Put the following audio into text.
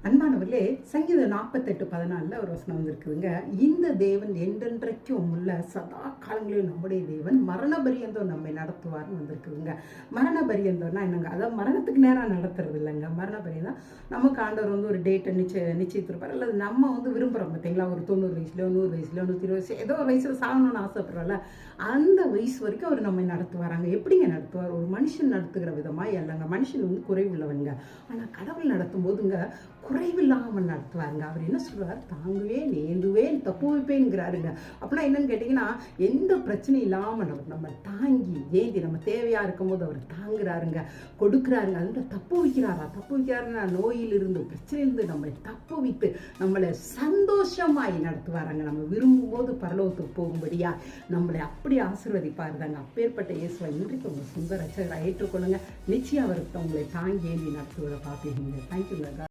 அன்பானவர்களே, சங்கீதம் 48:14 ஒரு வசனம் வந்திருக்குதுங்க. இந்த தேவன் என்றென்றைக்கும் உள்ள சதா காலங்களில் நம்முடைய தேவன் மரண பரியந்தம் நம்மை நடத்துவார்னு வந்திருக்குதுங்க. மரண பரியந்தம்னா என்னங்க? அதாவது மரணத்துக்கு நேரம் நடத்துறது இல்லைங்க. மரண பரியந்தம் நமக்கு ஆண்டவர் ஒரு டேட்டை நிச்சயித்திருப்பார். அல்லது நம்ம விரும்புகிறோம் பார்த்தீங்களா, ஒரு 90 வயசுலையோ 100 வயசுலையோ 120 வயசு ஏதோ ஒரு வயசில் சாகணும்னு ஆசைப்படுறோம்ல, அந்த வயசு வரைக்கும் அவர் நம்மை நடத்துவாராங்க. எப்படிங்க நடத்துவார்? ஒரு மனுஷன் நடத்துகிற விதமாக இல்லைங்க. மனுஷன் குறைவுள்ளவனுங்க. ஆனால் கடவுள் நடத்தும் போதுங்க குறைவில்லாமல் நடத்துவாருங்க. அவர் என்ன சொல்றாரு? தாங்குவேன், ஏந்துவேன், தப்பு வைப்பேங்கிறாருங்க. அப்படின்னா என்னன்னு கேட்டிங்கன்னா, எந்த பிரச்சனையும் இல்லாமல் நம்ம தாங்கி ஏந்தி நம்ம தேவையாக இருக்கும் போது அவர் தாங்குறாருங்க, கொடுக்குறாருங்க. அதுல தப்பு வைக்கிறாருன்னா நோயிலிருந்து பிரச்சனையிலிருந்து நம்மளை தப்பு வைத்து நம்மளை சந்தோஷமாய் நடத்துவாராங்க. நம்ம விரும்பும் போது பரலோகத்துக்கு போகும்படியா நம்மளை அப்படி ஆசீர்வதிப்பாருதாங்க. அப்பேற்பட்ட இயேசுவை இன்றைக்கு உங்கள் சொந்த ரட்சகராக ஏற்றுக்கொள்ளுங்க. நிச்சயம் அவருக்கு உங்களை தாங்கி ஏந்தி நடத்துவதை பார்ப்பீங்க. தேங்க்யூங்க.